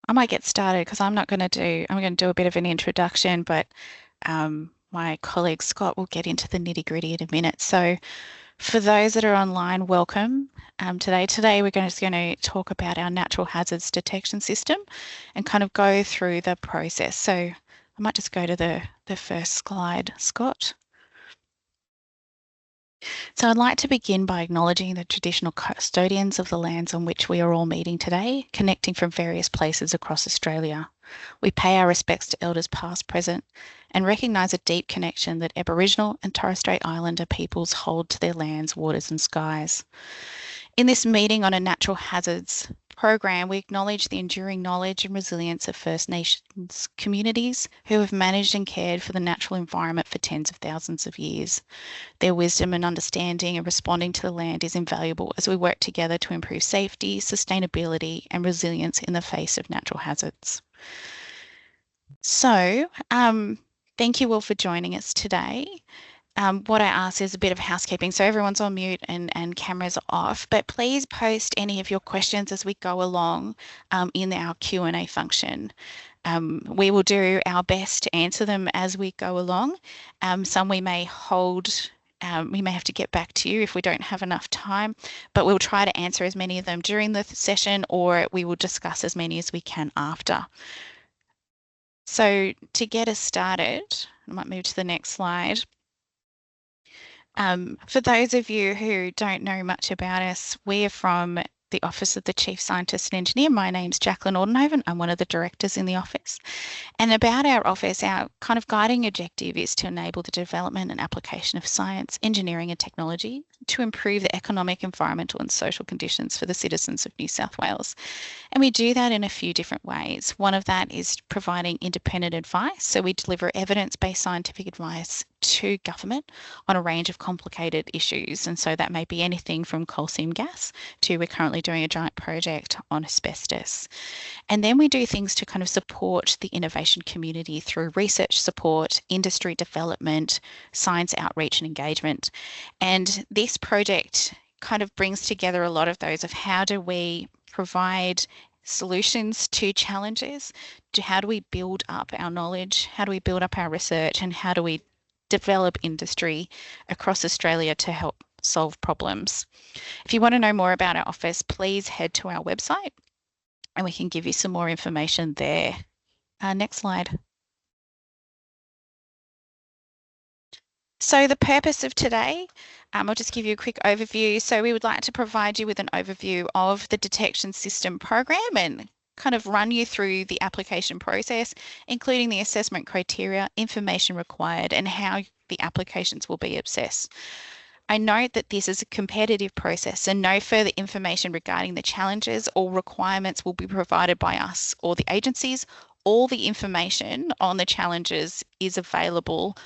I might get started because I'm going to do a bit of an introduction, but my colleague Scott will get into the nitty-gritty in a minute. So for those that are online, welcome. Today we're just going to talk about our natural hazards detection system and kind of go through the process. So I might just go to the first slide, Scott. So I'd like to begin by acknowledging the traditional custodians of the lands on which we are all meeting today, connecting from various places across Australia. We pay our respects to elders past, present, and recognise a deep connection that Aboriginal and Torres Strait Islander peoples hold to their lands, waters and skies. In this meeting on a natural hazards program, we acknowledge the enduring knowledge and resilience of First Nations communities who have managed and cared for the natural environment for tens of thousands of years. Their wisdom and understanding and responding to the land is invaluable as we work together to improve safety, sustainability, and resilience in the face of natural hazards. So, thank you all for joining us today. What I ask is a bit of housekeeping. So everyone's on mute and cameras are off, but please post any of your questions as we go along in our Q&A function. We will do our best to answer them as we go along. Some we may hold, we may have to get back to you if we don't have enough time, but we'll try to answer as many of them during the session, or we will discuss as many as we can after. So to get us started, I might move to the next slide. For those of you who don't know much about us, we are from the Office of the Chief Scientist and Engineer. My name's Jacqueline Ordenhoven. I'm one of the directors in the office. And about our office, our kind of guiding objective is to enable the development and application of science, engineering and technology to improve the economic, environmental and social conditions for the citizens of New South Wales. And we do that in a few different ways. One of that is providing independent advice. So we deliver evidence-based scientific advice to government on a range of complicated issues. And so that may be anything from coal seam gas to we're currently doing a giant project on asbestos. And then we do things to kind of support the innovation community through research support, industry development, science outreach and engagement. And this project kind of brings together a lot of those of how do we provide solutions to challenges, to how do we build up our knowledge, how do we build up our research, and how do we develop industry across Australia to help solve problems. If you want to know more about our office, please head to our website and we can give you some more information there. Next slide. So the purpose of today, I'll just give you a quick overview. So we would like to provide you with an overview of the detection system program and kind of run you through the application process, including the assessment criteria, information required, and how the applications will be assessed. I note that this is a competitive process and no further information regarding the challenges or requirements will be provided by us or the agencies. All the information on the challenges is available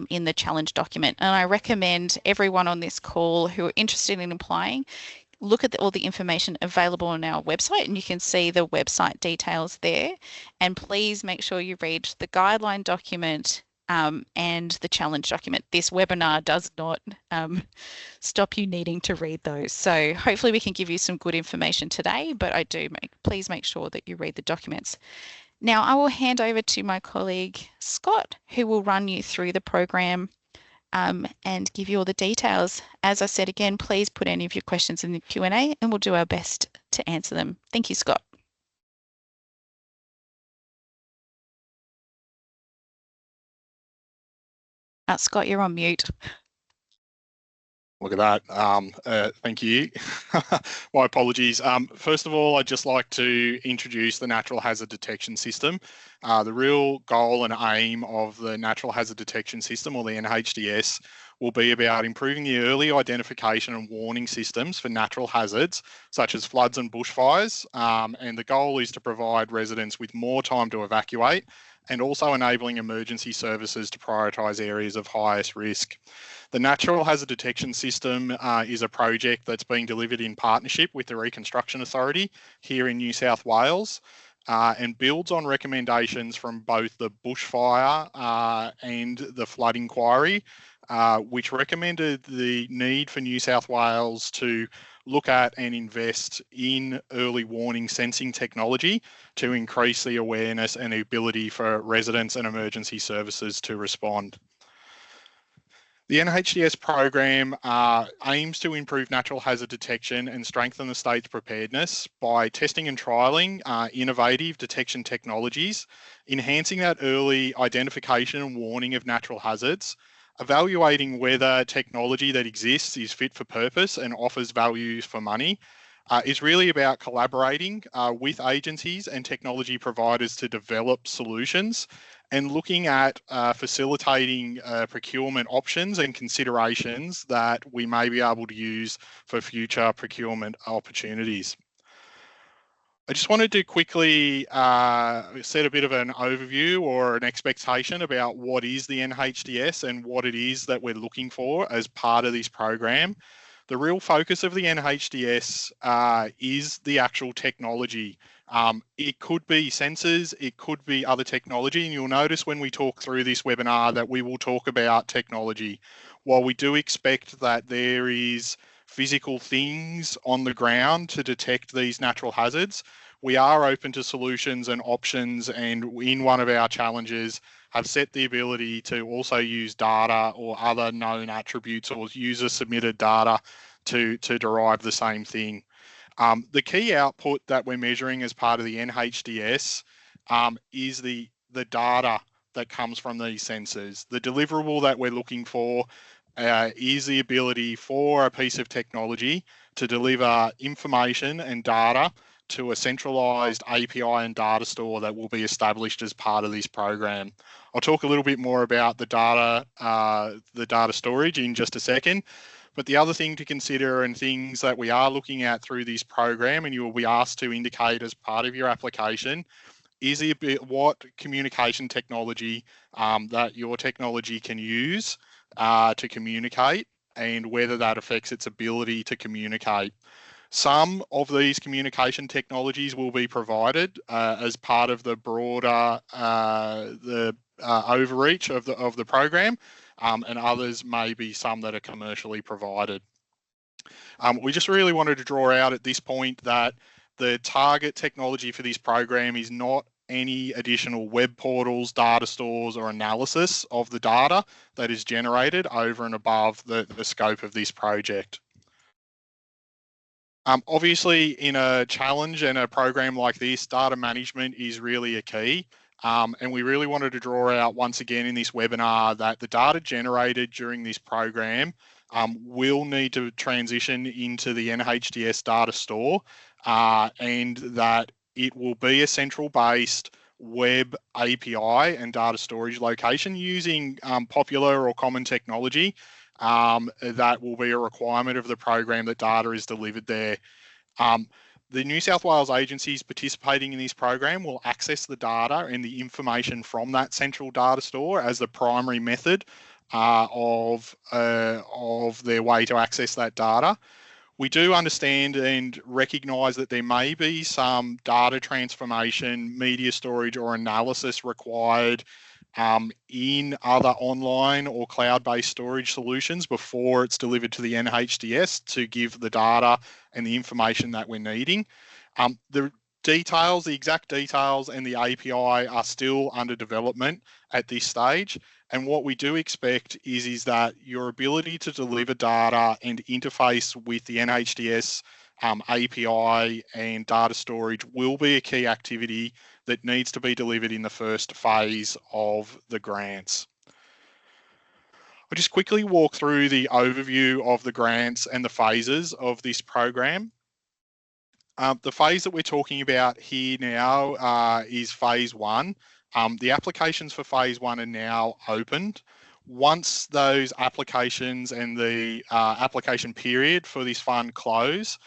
in the challenge document. And I recommend everyone on this call who are interested in applying, look at all the information available on our website and you can see the website details there. And please make sure you read the guideline document and the challenge document. This webinar does not stop you needing to read those. So hopefully we can give you some good information today, but please make sure that you read the documents. Now I will hand over to my colleague Scott, who will run you through the program and give you all the details. As I said again, please put any of your questions in the Q&A and we'll do our best to answer them. Thank you, Scott. Scott, you're on mute. Look at that. Thank you. My apologies. First of all, I'd just like to introduce the Natural Hazard Detection System. The real goal and aim of the Natural Hazard Detection System, or the NHDS, will be about improving the early identification and warning systems for natural hazards, such as floods and bushfires. And the goal is to provide residents with more time to evacuate and also enabling emergency services to prioritise areas of highest risk. The Natural Hazard Detection System is a project that's being delivered in partnership with the Reconstruction Authority here in New South Wales and builds on recommendations from both the bushfire and the flood inquiry, which recommended the need for New South Wales to look at and invest in early warning sensing technology to increase the awareness and the ability for residents and emergency services to respond. The NHDS program aims to improve natural hazard detection and strengthen the state's preparedness by testing and trialling innovative detection technologies, enhancing that early identification and warning of natural hazards, evaluating whether technology that exists is fit for purpose and offers value for money. Is really about collaborating with agencies and technology providers to develop solutions and looking at facilitating procurement options and considerations that we may be able to use for future procurement opportunities. I just wanted to quickly set a bit of an overview or an expectation about what is the NHDS and what it is that we're looking for as part of this program. The real focus of the NHDS is the actual technology. It could be sensors, it could be other technology, and you'll notice when we talk through this webinar that we will talk about technology. While we do expect that there is physical things on the ground to detect these natural hazards, we are open to solutions and options, and in one of our challenges have set the ability to also use data or other known attributes or user submitted data to derive the same thing. The key output that we're measuring as part of the NHDS is the data that comes from these sensors. The deliverable that we're looking for is the ability for a piece of technology to deliver information and data to a centralized API and data store that will be established as part of this program. I'll talk a little bit more about the data storage in just a second. But the other thing to consider and things that we are looking at through this program, and you will be asked to indicate as part of your application, is what communication technology that your technology can use to communicate and whether that affects its ability to communicate. Some of these communication technologies will be provided as part of the broader overreach of the program, and others may be some that are commercially provided. We just really wanted to draw out at this point that the target technology for this program is not any additional web portals, data stores, or analysis of the data that is generated over and above the scope of this project. Obviously, in a challenge and a program like this, data management is really a key. And we really wanted to draw out once again in this webinar that the data generated during this program will need to transition into the NHDS data store and that it will be a central based web API and data storage location using popular or common technology. That will be a requirement of the program that data is delivered there. The New South Wales agencies participating in this program will access the data and the information from that central data store as the primary method of their way to access that data. We do understand and recognise that there may be some data transformation, media storage or analysis required in other online or cloud-based storage solutions before it's delivered to the NHDS to give the data and the information that we're needing. The exact details and the API are still under development at this stage. And what we do expect is that your ability to deliver data and interface with the NHDS API and data storage will be a key activity that needs to be delivered in the first phase of the grants. I'll just quickly walk through the overview of the grants and the phases of this program. The phase that we're talking about here now is phase one. The applications for phase one are now opened. Once those applications and the application period for this fund close,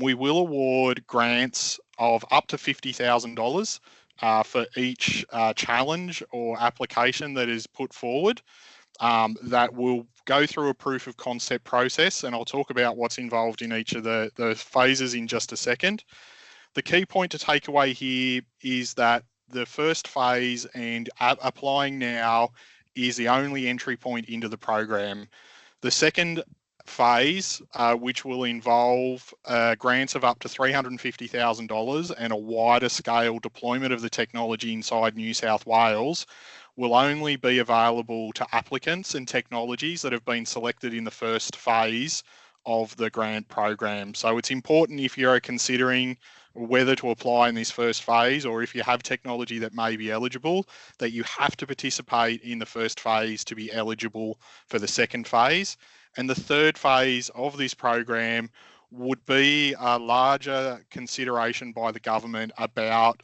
we will award grants of up to $50,000 for each challenge or application that is put forward. That will go through a proof of concept process, and I'll talk about what's involved in each of the phases in just a second. The key point to take away here is that the first phase and applying now is the only entry point into the program. The second phase, which will involve grants of up to $350,000 and a wider scale deployment of the technology inside New South Wales, will only be available to applicants and technologies that have been selected in the first phase of the grant program. So it's important, if you're considering whether to apply in this first phase, or if you have technology that may be eligible, that you have to participate in the first phase to be eligible for the second phase. And the third phase of this program would be a larger consideration by the government about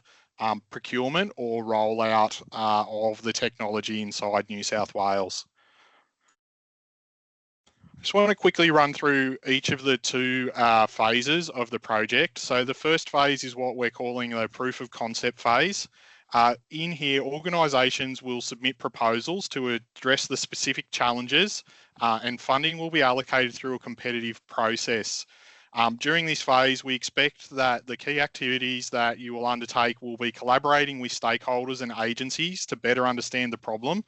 procurement or rollout of the technology inside New South Wales. Just want to quickly run through each of the two phases of the project. So the first phase is what we're calling the proof of concept phase. In here, organisations will submit proposals to address the specific challenges, and funding will be allocated through a competitive process. During this phase, we expect that the key activities that you will undertake will be collaborating with stakeholders and agencies to better understand the problem,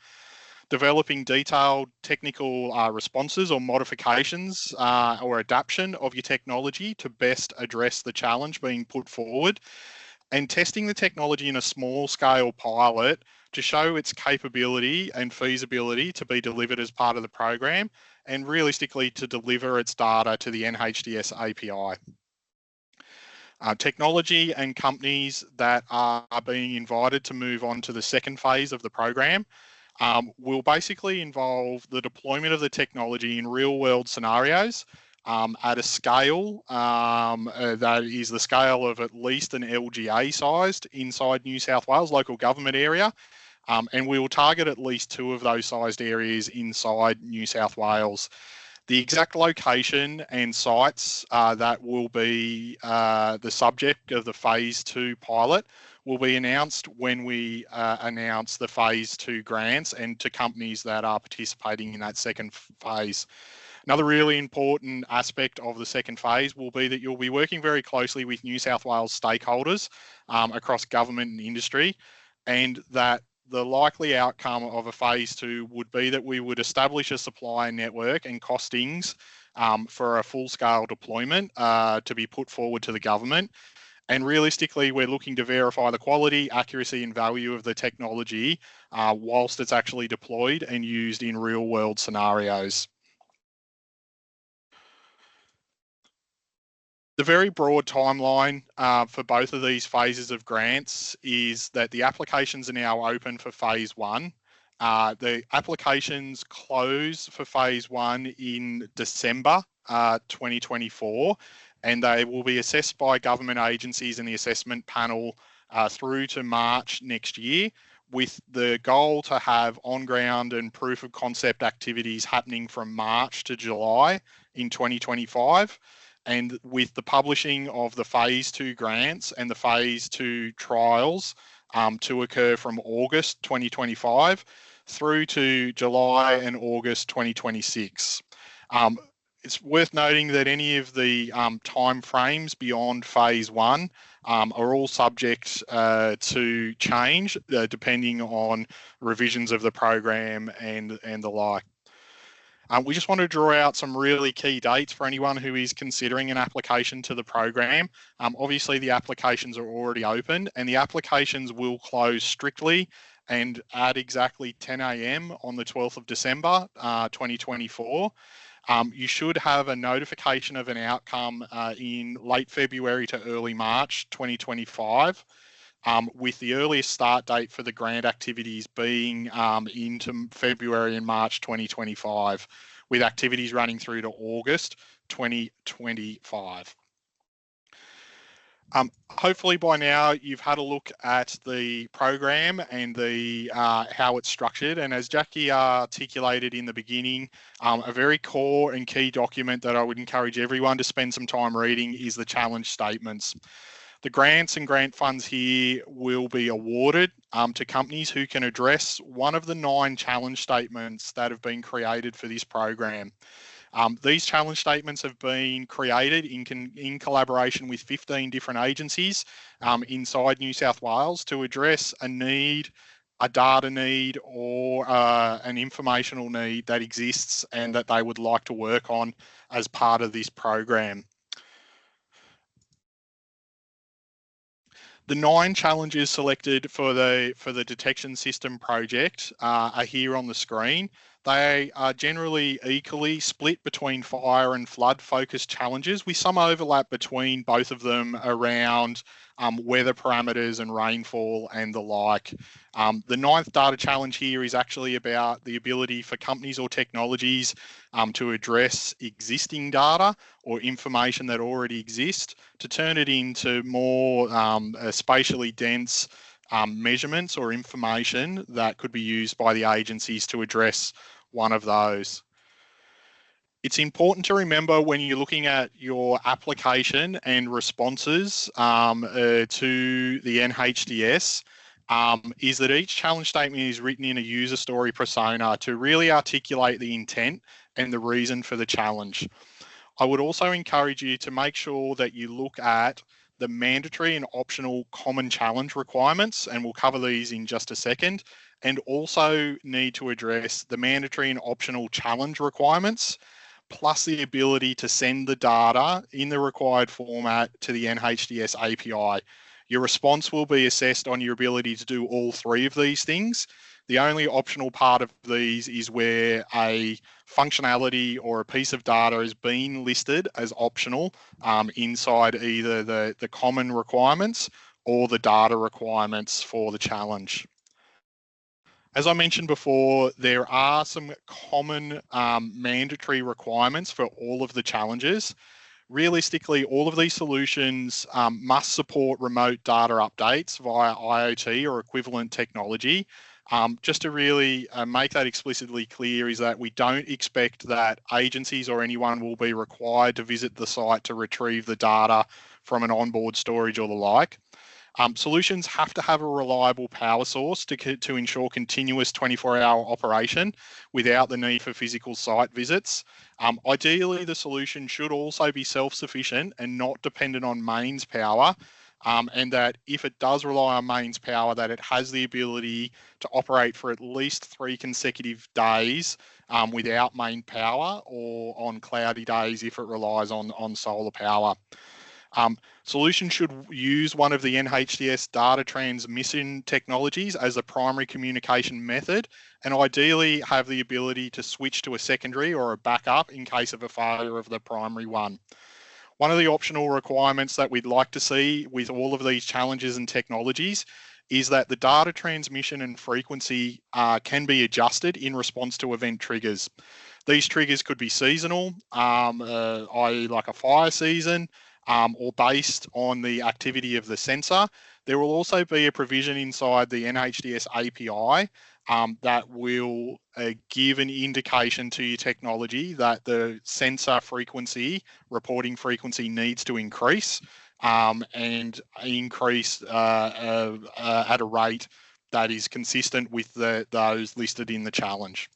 developing detailed technical responses or modifications or adaptation of your technology to best address the challenge being put forward, and testing the technology in a small scale pilot to show its capability and feasibility to be delivered as part of the program, and realistically to deliver its data to the NHDS API. Technology and companies that are being invited to move on to the second phase of the program will basically involve the deployment of the technology in real world scenarios at a scale that is the scale of at least an LGA sized inside New South Wales local government area. And we will target at least 2 of those sized areas inside New South Wales. The exact location and sites that will be the subject of the phase 2 pilot will be announced when we announce the phase 2 grants and to companies that are participating in that second phase. Another really important aspect of the second phase will be that you'll be working very closely with New South Wales stakeholders across government and industry, and that the likely outcome of a phase 2 would be that we would establish a supply network and costings for a full-scale deployment to be put forward to the government. And realistically, we're looking to verify the quality, accuracy and value of the technology whilst it's actually deployed and used in real-world scenarios. The very broad timeline for both of these phases of grants is that the applications are now open for phase 1. The applications close for phase 1 in December 2024, and they will be assessed by government agencies and the assessment panel through to March next year, with the goal to have on-ground and proof of concept activities happening from March to July in 2025. And with the publishing of the phase 2 grants and the phase 2 trials to occur from August 2025 through to July and August 2026. It's worth noting that any of the time frames beyond phase 1 are all subject to change depending on revisions of the program and the like. We just want to draw out some really key dates for anyone who is considering an application to the program. Obviously, the applications are already open, and the applications will close strictly and at exactly 10 a.m. on the 12th of December 2024. You should have a notification of an outcome in late February to early March 2025. With the earliest start date for the grant activities being into February and March 2025, with activities running through to August 2025. Hopefully by now you've had a look at the program and the how it's structured, and as Jackie articulated in the beginning, a very core and key document that I would encourage everyone to spend some time reading is the challenge statements. The grants and grant funds here will be awarded to companies who can address one of the 9 challenge statements that have been created for this program. These challenge statements have been created in collaboration with 15 different agencies inside New South Wales to address a need a data need or an informational need that exists and that they would like to work on as part of this program. The 9 challenges selected for the detection system project are here on the screen. They are generally equally split between fire and flood focused challenges, with some overlap between both of them around weather parameters and rainfall and the like. The 9th data challenge here is actually about the ability for companies or technologies to address existing data or information that already exists to turn it into more spatially dense measurements or information that could be used by the agencies to address one of those. It's important to remember when you're looking at your application and responses to the NHDS is that each challenge statement is written in a user story persona to really articulate the intent and the reason for the challenge. I would also encourage you to make sure that you look at the mandatory and optional common challenge requirements, and we'll cover these in just a second, and also need to address the mandatory and optional challenge requirements, plus the ability to send the data in the required format to the NHDS API. Your response will be assessed on your ability to do all 3 of these things. The only optional part of these is where a functionality or a piece of data is being listed as optional inside either the common requirements or the data requirements for the challenge. As I mentioned before, there are some common mandatory requirements for all of the challenges. Realistically, all of these solutions must support remote data updates via IoT or equivalent technology. Just to really make that explicitly clear is that we don't expect that agencies or anyone will be required to visit the site to retrieve the data from an onboard storage or the like. Solutions have to have a reliable power source to ensure continuous 24-hour operation without the need for physical site visits. Ideally, the solution should also be self-sufficient and not dependent on mains power, and that if it does rely on mains power, that it has the ability to operate for at least 3 consecutive days without main power, or on cloudy days if it relies on solar power. Solutions should use one of the NHDS data transmission technologies as a primary communication method, and ideally have the ability to switch to a secondary or a backup in case of a failure of the primary one. One of the optional requirements that we'd like to see with all of these challenges and technologies is that the data transmission and frequency can be adjusted in response to event triggers. These triggers could be seasonal, i.e. like a fire season, or based on the activity of the sensor. There will also be a provision inside the NHDS API that will give an indication to your technology that the sensor frequency, reporting frequency, needs to increase and increase at a rate that is consistent with those listed in the challenge.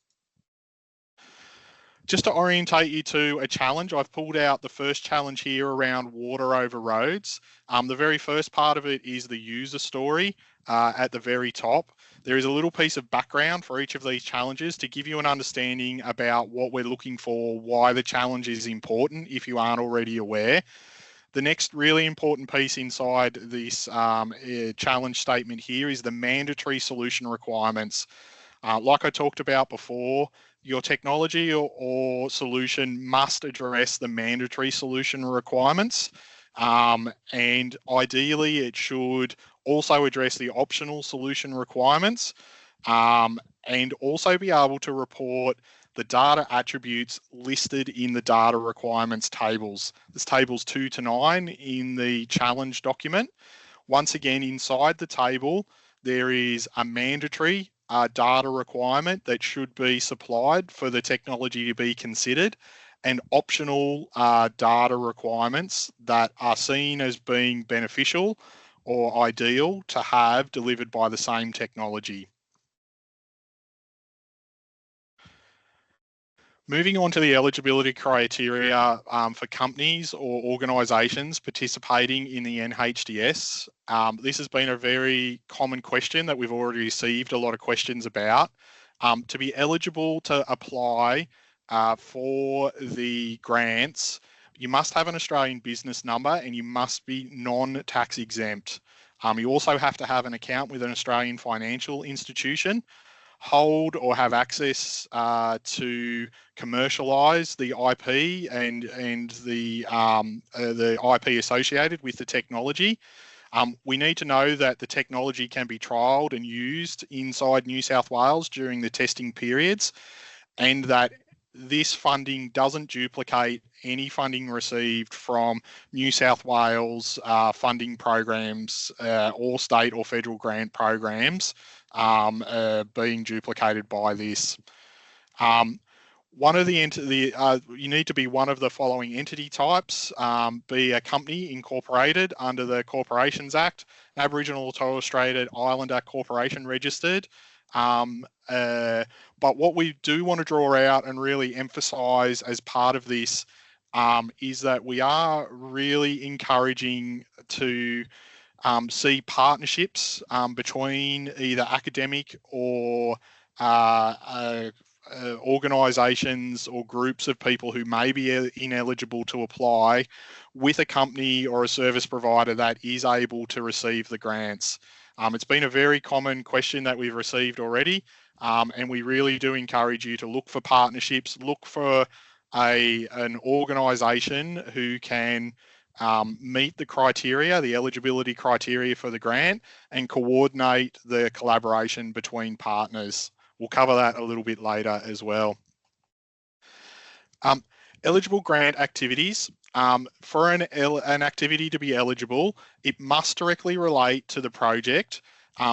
Just to orientate you to a challenge, I've pulled out the first challenge here around water over roads. The very first part of it is the user story at the very top. There is a little piece of background for each of these challenges to give you an understanding about what we're looking for, why the challenge is important if you aren't already aware. The next really important piece inside this challenge statement here is the mandatory solution requirements. Like I talked about before, your technology or solution must address the mandatory solution requirements. And ideally, it should also address the optional solution requirements and also be able to report the data attributes listed in the data requirements tables. There's tables 2 to 9 in the challenge document. Once again, inside the table, there is a mandatory data requirement that should be supplied for the technology to be considered, and optional data requirements that are seen as being beneficial or ideal to have delivered by the same technology. Moving on to the eligibility criteria for companies or organisations participating in the NHDS. This has been a very common question that we've already received a lot of questions about. To be eligible to apply for the grants, you must have an Australian business number and you must be non-tax exempt. You also have to have an account with an Australian financial institution, hold or have access to commercialise the IP and the IP associated with the technology. We need to know that the technology can be trialled and used inside New South Wales during the testing periods, and that this funding doesn't duplicate any funding received from New South Wales funding programs or state or federal grant programs being duplicated by this. One of you need to be one of the following entity types: be a company incorporated under the Corporations Act, an Aboriginal or Torres Strait Islander corporation registered. But what we do want to draw out and really emphasise as part of this is that we are really encouraging to see partnerships between either academic or organisations or groups of people who may be ineligible to apply with a company or a service provider that is able to receive the grants. It's been a very common question that we've received already, and we really do encourage you to look for partnerships, look for an organisation who can meet the criteria, the eligibility criteria for the grant, and coordinate the collaboration between partners. We'll cover that a little bit later as well. Eligible grant activities. For an activity to be eligible, it must directly relate to the project.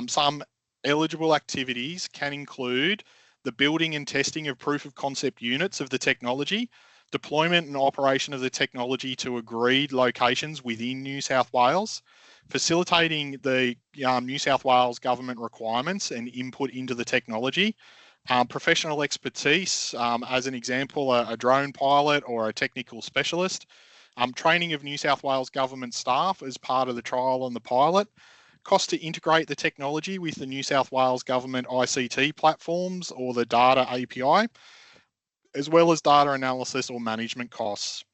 Some eligible activities can include the building and testing of proof of concept units of the technology, deployment and operation of the technology to agreed locations within New South Wales, facilitating the New South Wales government requirements and input into the technology, professional expertise, as an example, a drone pilot or a technical specialist, training of New South Wales government staff as part of the trial and the pilot, cost to integrate the technology with the New South Wales government ICT platforms or the data API, as well as data analysis or management costs.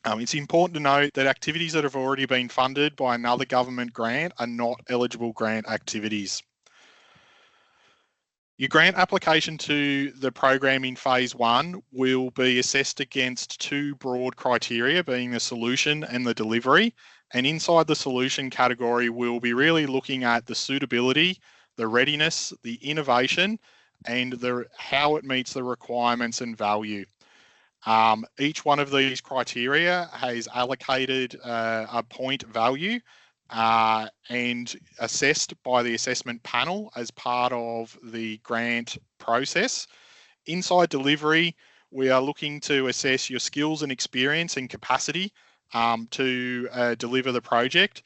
It's important to note that activities that have already been funded by another government grant are not eligible grant activities. Your grant application to the program in phase 1 will be assessed against 2 broad criteria, being the solution and the delivery. And inside the solution category, we'll be really looking at the suitability, the readiness, the innovation, and how it meets the requirements and value. Each one of these criteria has allocated a point value and assessed by the assessment panel as part of the grant process. Inside delivery, we are looking to assess your skills and experience and capacity to deliver the project.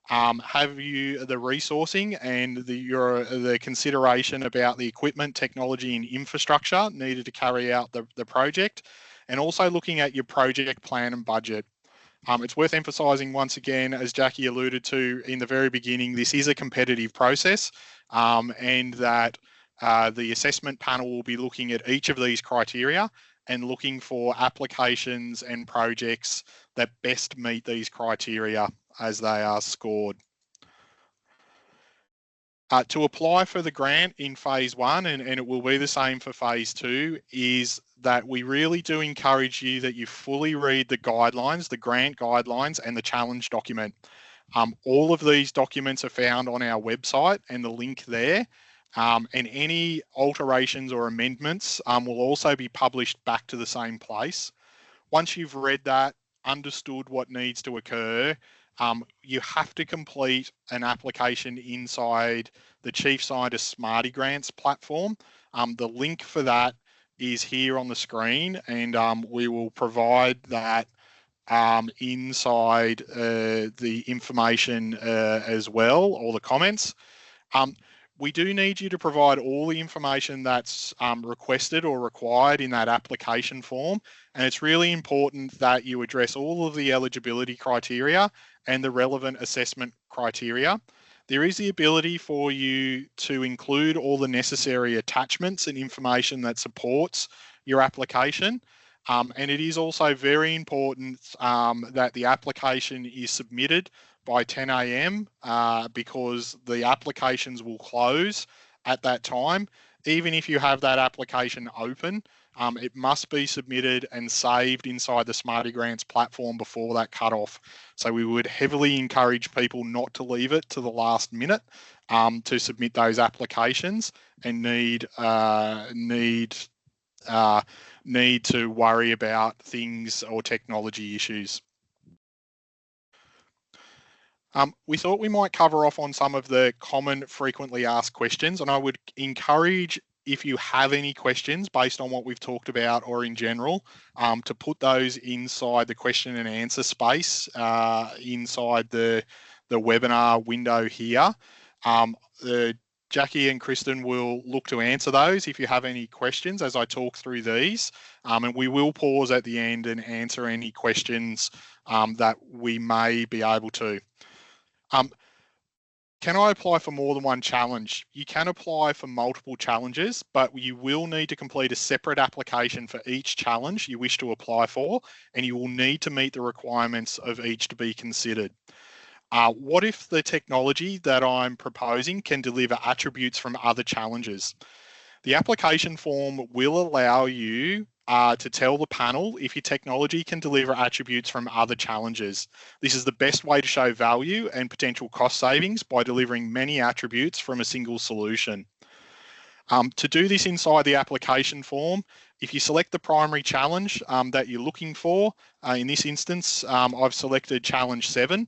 Have you the resourcing and the consideration about the equipment, technology and infrastructure needed to carry out the project, and also looking at your project plan and budget. It's worth emphasising once again, as Jackie alluded to in the very beginning, this is a competitive process, and that the assessment panel will be looking at each of these criteria and looking for applications and projects that best meet these criteria as they are scored. To apply for the grant in phase 1, and it will be the same for phase 2, is that we really do encourage you that you fully read the guidelines, the grant guidelines and the challenge document. All of these documents are found on our website and the link there, and any alterations or amendments will also be published back to the same place. Once you've read that, understood what needs to occur, you have to complete an application inside the Chief Scientist Smarty Grants platform. The link for that is here on the screen, and we will provide that inside the information as well, or the comments. We do need you to provide all the information that's requested or required in that application form. And it's really important that you address all of the eligibility criteria and the relevant assessment criteria. There is the ability for you to include all the necessary attachments and information that supports your application. And it is also very important that the application is submitted by 10 a.m. Because the applications will close at that time. Even if you have that application open, it must be submitted and saved inside the Smarty Grants platform before that cutoff. So we would heavily encourage people not to leave it to the last minute to submit those applications and need to worry about things or technology issues. We thought we might cover off on some of the common frequently asked questions, and I would encourage, if you have any questions based on what we've talked about or in general, to put those inside the question and answer space inside the webinar window here. Jackie and Kristen will look to answer those if you have any questions as I talk through these, and we will pause at the end and answer any questions that we may be able to. Can I apply for more than one challenge? You can apply for multiple challenges, but you will need to complete a separate application for each challenge you wish to apply for, and you will need to meet the requirements of each to be considered. What if the technology that I'm proposing can deliver attributes from other challenges? The application form will allow you to tell the panel if your technology can deliver attributes from other challenges. This is the best way to show value and potential cost savings by delivering many attributes from a single solution. To do this inside the application form, if you select the primary challenge that you're looking for, in this instance, I've selected challenge 7.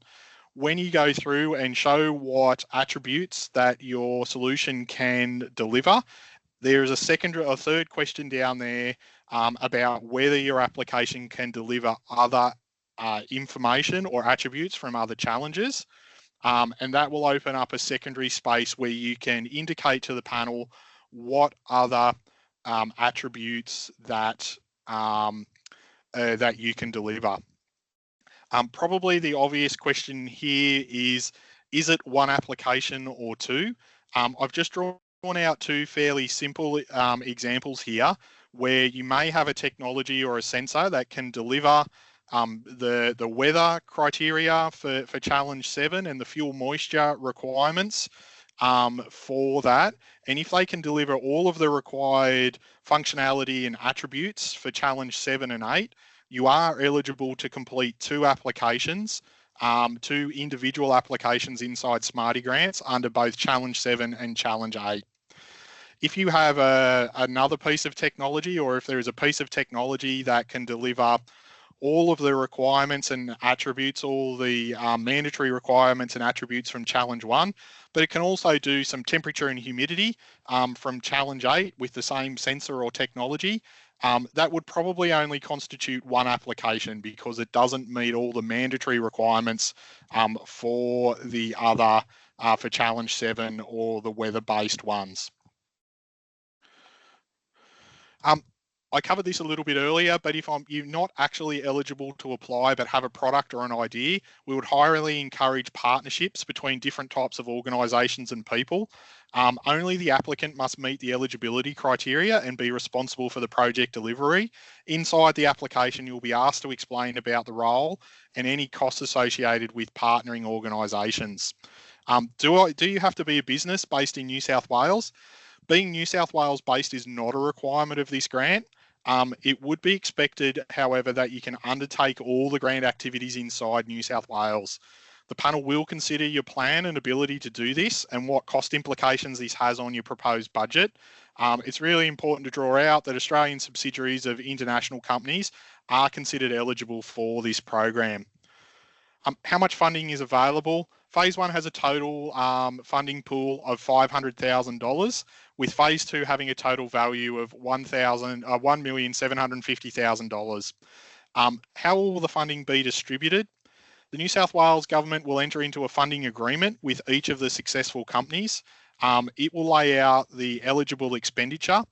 When you go through and show what attributes that your solution can deliver, there's a third question down there about whether your application can deliver other information or attributes from other challenges. And that will open up a secondary space where you can indicate to the panel what other attributes that you can deliver. Probably the obvious question here is it one application or two? I've just drawn out two fairly simple examples here where you may have a technology or a sensor that can deliver the weather criteria for challenge 7 and the fuel moisture requirements for that. And if they can deliver all of the required functionality and attributes for challenge 7 and 8, you are eligible to complete two applications, two individual applications inside Smarty Grants under both challenge 7 and challenge 8. If you have another piece of technology, or if there is a piece of technology that can deliver all of the requirements and attributes, all the mandatory requirements and attributes from challenge 1, but it can also do some temperature and humidity from challenge 8 with the same sensor or technology, that would probably only constitute one application because it doesn't meet all the mandatory requirements for the other, for challenge 7 or the weather-based ones. I covered this a little bit earlier, but if you're not actually eligible to apply but have a product or an idea, we would highly encourage partnerships between different types of organisations and people. Only the applicant must meet the eligibility criteria and be responsible for the project delivery. Inside the application, you'll be asked to explain about the role and any costs associated with partnering organisations. Do you have to be a business based in New South Wales? Being New South Wales based is not a requirement of this grant. It would be expected, however, that you can undertake all the grant activities inside New South Wales. The panel will consider your plan and ability to do this and what cost implications this has on your proposed budget. It's really important to draw out that Australian subsidiaries of international companies are considered eligible for this program. How much funding is available? Phase 1 has a total funding pool of $500,000, with Phase 2 having a total value of $1,750,000. How will the funding be distributed? The New South Wales government will enter into a funding agreement with each of the successful companies. It will lay out the eligible expenditure,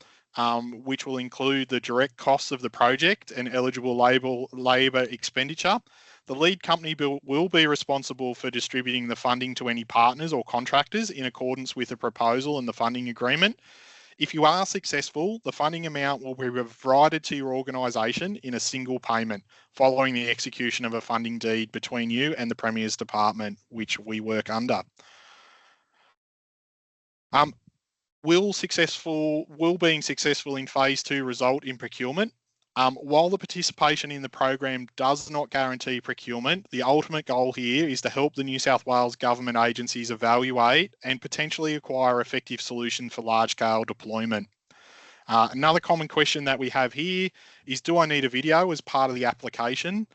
which will include the direct costs of the project and eligible labour expenditure. The lead company will be responsible for distributing the funding to any partners or contractors in accordance with the proposal and the funding agreement. If you are successful, the funding amount will be provided to your organisation in a single payment following the execution of a funding deed between you and the Premier's Department, which we work under. Will being successful in phase 2 result in procurement? While the participation in the program does not guarantee procurement, the ultimate goal here is to help the New South Wales government agencies evaluate and potentially acquire effective solutions for large-scale deployment. Another common question that we have here is, do I need a video as part of the application?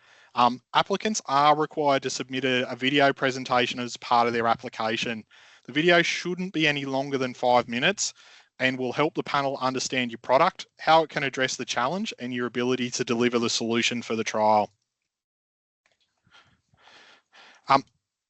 Applicants are required to submit a video presentation as part of their application. The video shouldn't be any longer than 5 minutes and will help the panel understand your product, how it can address the challenge, and your ability to deliver the solution for the trial.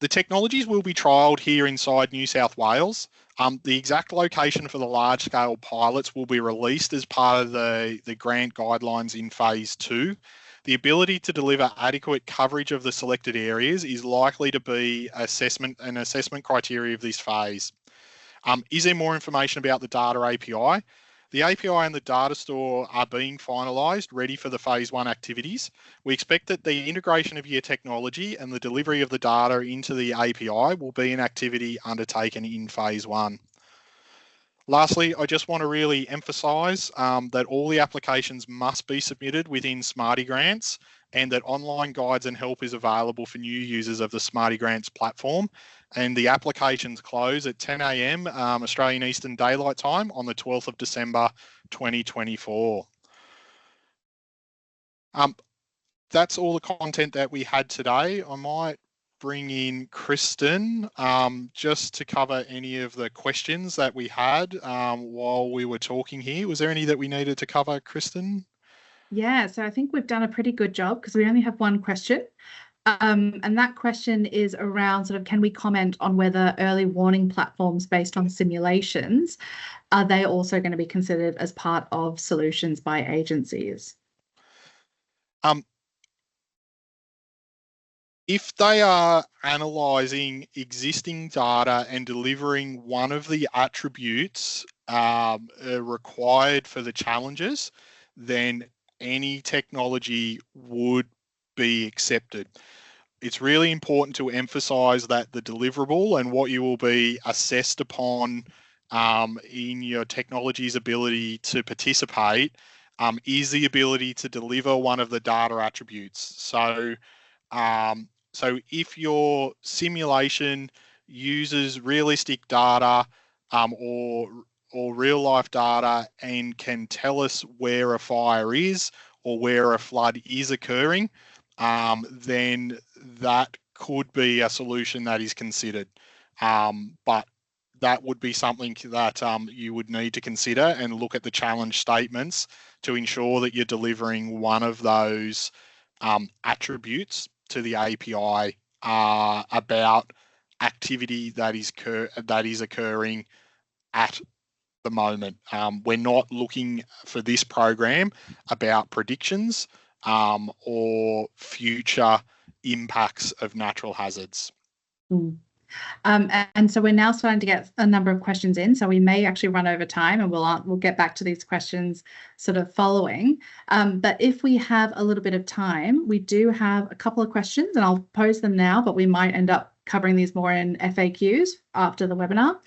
The technologies will be trialled here inside New South Wales. The exact location for the large-scale pilots will be released as part of the grant guidelines in phase 2. The ability to deliver adequate coverage of the selected areas is likely to be an assessment criteria of this phase. Is there more information about the data API? The API and the data store are being finalised, ready for the phase 1 activities. We expect that the integration of your technology and the delivery of the data into the API will be an activity undertaken in phase 1. Lastly, I just want to really emphasise that all the applications must be submitted within Smarty Grants, and that online guides and help is available for new users of the Smarty Grants platform. And the applications close at 10 a.m. Australian Eastern Daylight Time on the 12th of December 2024. That's all the content that we had today. I might bring in Kristen just to cover any of the questions that we had while we were talking here. Was there any that we needed to cover, Kristen? Yeah, so I think we've done a pretty good job because we only have one question. And that question is around sort of, can we comment on whether early warning platforms based on simulations, are they also going to be considered as part of solutions by agencies? If they are analysing existing data and delivering one of the attributes required for the challenges, then any technology would be accepted. It's really important to emphasise that the deliverable and what you will be assessed upon in your technology's ability to participate is the ability to deliver one of the data attributes. So if your simulation uses realistic data or real life data and can tell us where a fire is or where a flood is occurring, then that could be a solution that is considered. But that would be something that you would need to consider and look at the challenge statements to ensure that you're delivering one of those attributes to the API about activity that is occurring at the moment. We're not looking for this program about predictions or future impacts of natural hazards. And so we're now starting to get a number of questions in, so we may actually run over time, and we'll get back to these questions sort of following. But if we have a little bit of time, we do have a couple of questions, and I'll pose them now, but we might end up covering these more in FAQs after the webinar.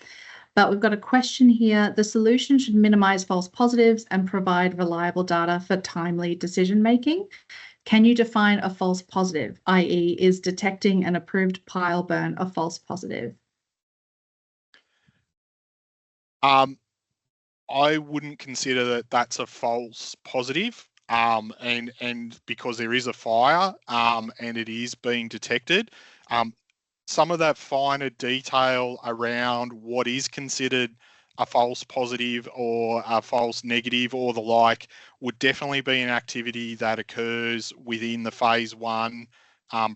But we've got a question here. The solution should minimize false positives and provide reliable data for timely decision making. Can you define a false positive, i.e. is detecting an approved pile burn a false positive? I wouldn't consider that that's a false positive, and because there is a fire and it is being detected. Some of that finer detail around what is considered a false positive or a false negative or the like would definitely be an activity that occurs within the phase 1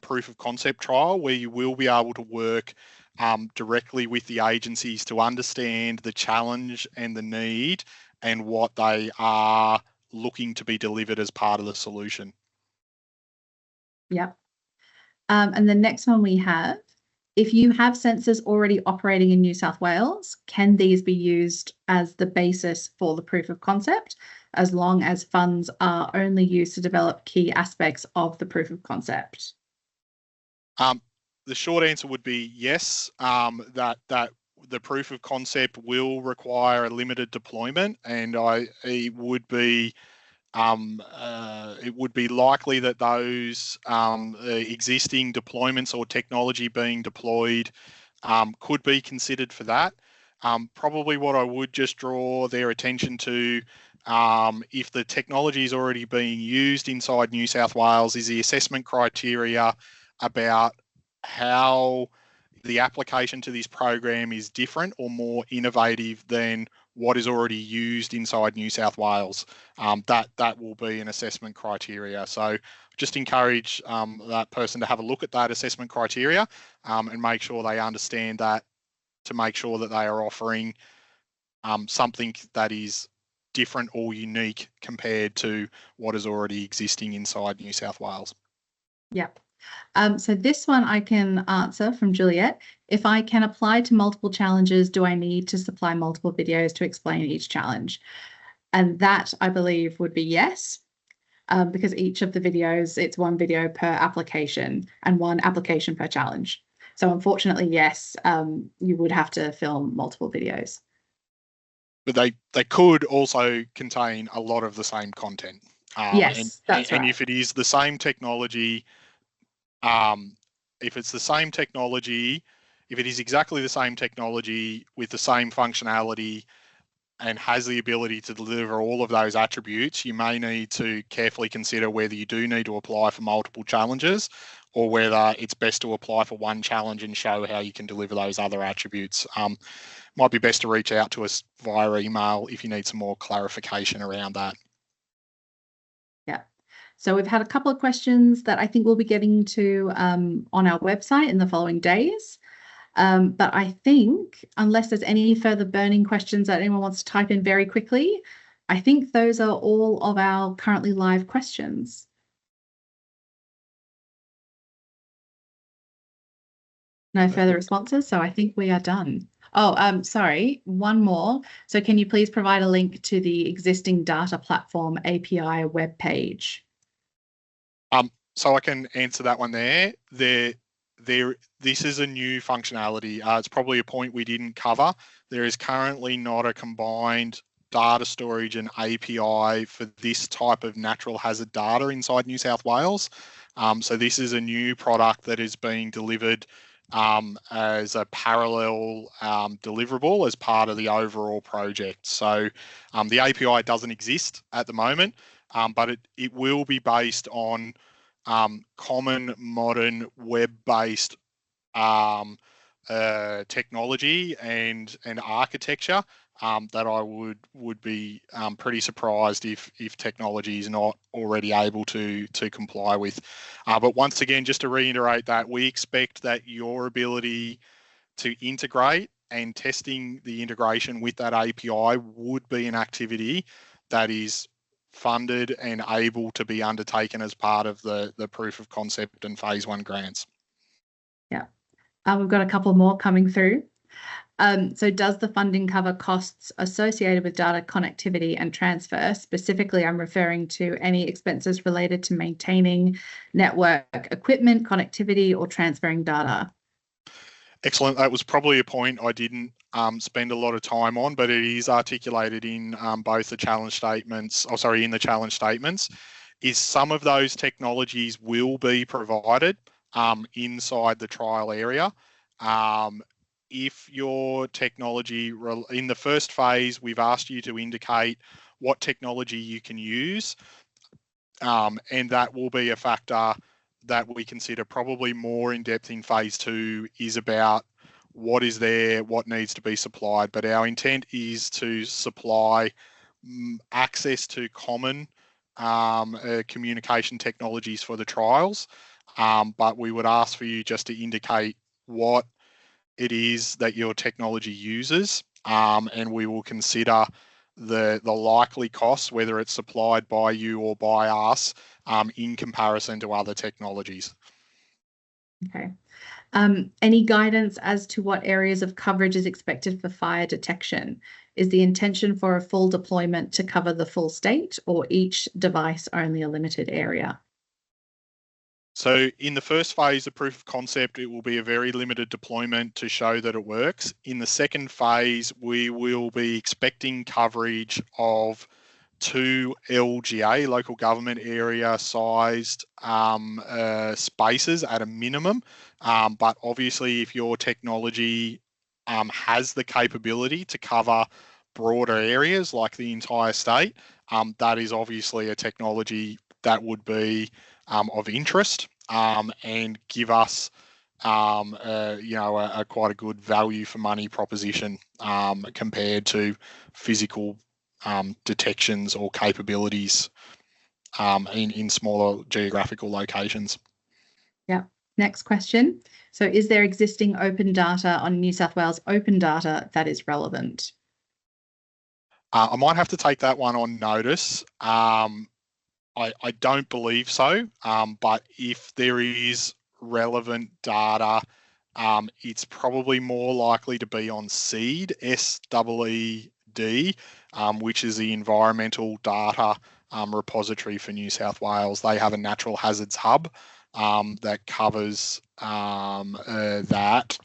proof of concept trial, where you will be able to work directly with the agencies to understand the challenge and the need and what they are looking to be delivered as part of the solution. Yep. And the next one we have, if you have sensors already operating in New South Wales, can these be used as the basis for the proof of concept, as long as funds are only used to develop key aspects of the proof of concept? The short answer would be yes, that the proof of concept will require a limited deployment, and it would be likely that those existing deployments or technology being deployed could be considered for that. Probably what I would just draw their attention to, if the technology is already being used inside New South Wales, is the assessment criteria about how the application to this program is different or more innovative than what is already used inside New South Wales. That will be an assessment criteria. So just encourage that person to have a look at that assessment criteria and make sure they understand that, to make sure that they are offering something that is different or unique compared to what is already existing inside New South Wales. Yep. So this one I can answer from Juliet. If I can apply to multiple challenges, do I need to supply multiple videos to explain each challenge? And that, I believe, would be yes, because each of the videos, it's one video per application and one application per challenge. So unfortunately, yes, you would have to film multiple videos. But they could also contain a lot of the same content. Yes, that's right. And if it is the same technology, if it's the same technology, if it is exactly the same technology with the same functionality and has the ability to deliver all of those attributes, you may need to carefully consider whether you do need to apply for multiple challenges or whether it's best to apply for one challenge and show how you can deliver those other attributes. Might be best to reach out to us via email if you need some more clarification around that. Yeah. So we've had a couple of questions that I think we'll be getting to on our website in the following days. But I think, unless there's any further burning questions that anyone wants to type in very quickly, I think those are all of our currently live questions. No further responses, so I think we are done. Oh, sorry, one more. So can you please provide a link to the existing data platform API web page? So I can answer that one there. This is a new functionality. It's probably a point we didn't cover. There is currently not a combined data storage and API for this type of natural hazard data inside New South Wales. So this is a new product that is being delivered as a parallel deliverable as part of the overall project. So the API doesn't exist at the moment, but it will be based on common modern web-based technology and architecture that I would be pretty surprised if technology is not already able to comply with. But once again, just to reiterate that, we expect that your ability to integrate and testing the integration with that API would be an activity that is funded and able to be undertaken as part of the proof of concept and phase 1 grants. Yeah, we've got a couple more coming through. So does the funding cover costs associated with data connectivity and transfer? Specifically, I'm referring to any expenses related to maintaining network equipment, connectivity, or transferring data. Excellent. That was probably a point I didn't spend a lot of time on, but it is articulated in both the challenge statements, in the challenge statements, is some of those technologies will be provided inside the trial area. If your technology, in the first phase, we've asked you to indicate what technology you can use, and that will be a factor that we consider probably more in depth in phase 2 is about what is there, what needs to be supplied. But our intent is to supply access to common communication technologies for the trials. But we would ask for you just to indicate what it is that your technology uses, and we will consider the likely costs, whether it's supplied by you or by us, in comparison to other technologies. Okay. Any guidance as to what areas of coverage is expected for fire detection? Is the intention for a full deployment to cover the full state, or each device only a limited area? So in the first phase of proof of concept, it will be a very limited deployment to show that it works. In the second phase, we will be expecting coverage of 2 LGA, local government area sized spaces at a minimum. But obviously, if your technology has the capability to cover broader areas like the entire state, that is obviously a technology that would be of interest and give us a quite a good value for money proposition compared to physical detections or capabilities in smaller geographical locations. Yeah. Next question. So is there existing open data on New South Wales Open Data that is relevant? I might have to take that one on notice. I don't believe so, but if there is relevant data, it's probably more likely to be on SEED, SEED, which is the Environmental Data Repository for New South Wales. They have a natural hazards hub that covers that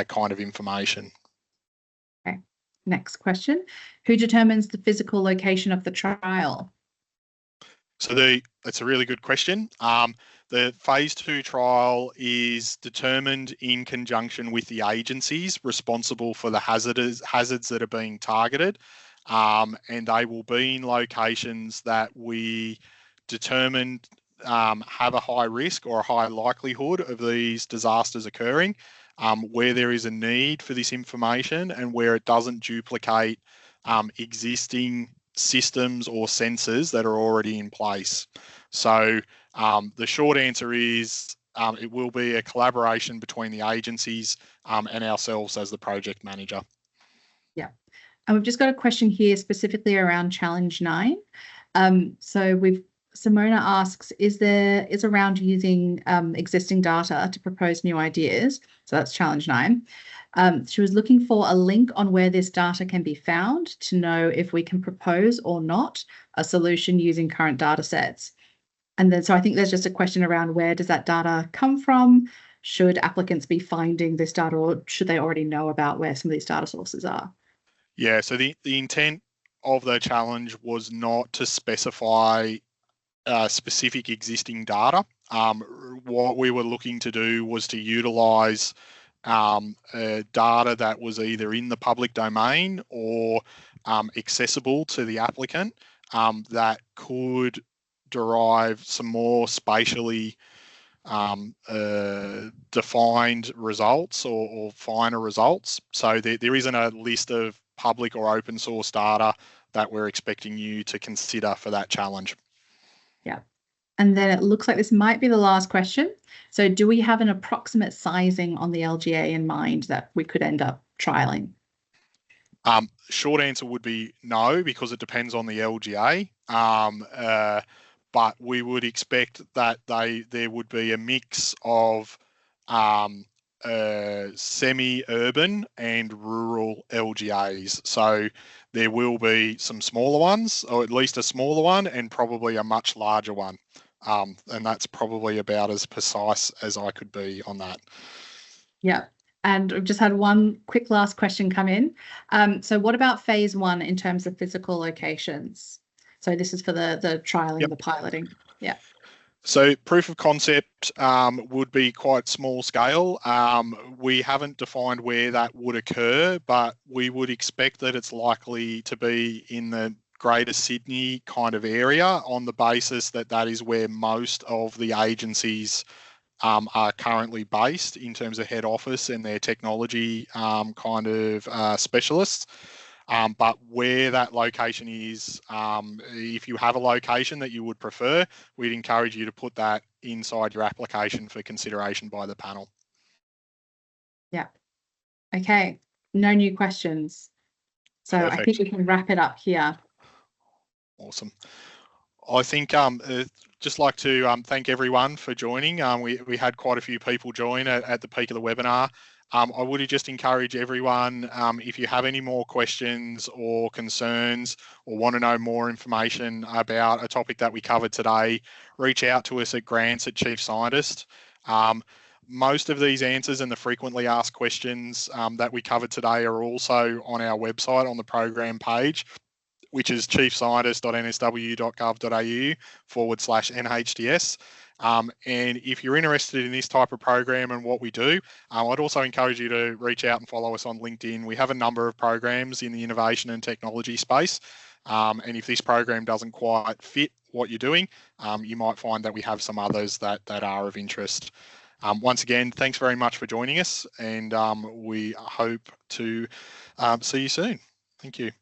kind of information. Okay. Next question. Who determines the physical location of the trial? So that's a really good question. The phase 2 trial is determined in conjunction with the agencies responsible for the hazards that are being targeted, and they will be in locations that we determined have a high risk or a high likelihood of these disasters occurring, where there is a need for this information and where it doesn't duplicate existing systems or sensors that are already in place. So the short answer is it will be a collaboration between the agencies and ourselves as the project manager. Yeah. And we've just got a question here specifically around Challenge 9. Simona asks, is around using existing data to propose new ideas? So that's Challenge 9. She was looking for a link on where this data can be found to know if we can propose or not a solution using current data sets. And then, so I think there's just a question around where does that data come from? Should applicants be finding this data, or should they already know about where some of these data sources are? Yeah, so the intent of the challenge was not to specify specific existing data. What we were looking to do was to utilize data that was either in the public domain or accessible to the applicant that could derive some more spatially defined results or finer results. So there isn't a list of public or open source data that we're expecting you to consider for that challenge. Yeah. And then it looks like this might be the last question. So do we have an approximate sizing on the LGA in mind that we could end up trialing? Short answer would be no, because it depends on the LGA. But we would expect that there would be a mix of semi-urban and rural LGAs. So there will be some smaller ones, or at least a smaller one, and probably a much larger one. And that's probably about as precise as I could be on that. Yeah. And we've just had one quick last question come in. So what about phase 1 in terms of physical locations? So this is for the trialing, yep. The piloting. Yeah. So proof of concept would be quite small scale. We haven't defined where that would occur, but we would expect that it's likely to be in the Greater Sydney kind of area, on the basis that that is where most of the agencies are currently based in terms of head office and their technology kind of specialists. But where that location is, if you have a location that you would prefer, we'd encourage you to put that inside your application for consideration by the panel. Yeah. Okay, no new questions. So I think we can wrap it up here. Awesome. I think just like to thank everyone for joining. We had quite a few people join at the peak of the webinar. I would just encourage everyone, if you have any more questions or concerns or want to know more information about a topic that we covered today, reach out to us at grants@Chief Scientist. Most of these answers and the frequently asked questions that we covered today are also on our website on the program page, which is chiefscientist.nsw.gov.au/NHDS. And if you're interested in this type of program and what we do, I'd also encourage you to reach out and follow us on LinkedIn. We have a number of programs in the innovation and technology space. And if this program doesn't quite fit what you're doing, you might find that we have some others that are of interest. Once again, thanks very much for joining us, and we hope to see you soon. Thank you.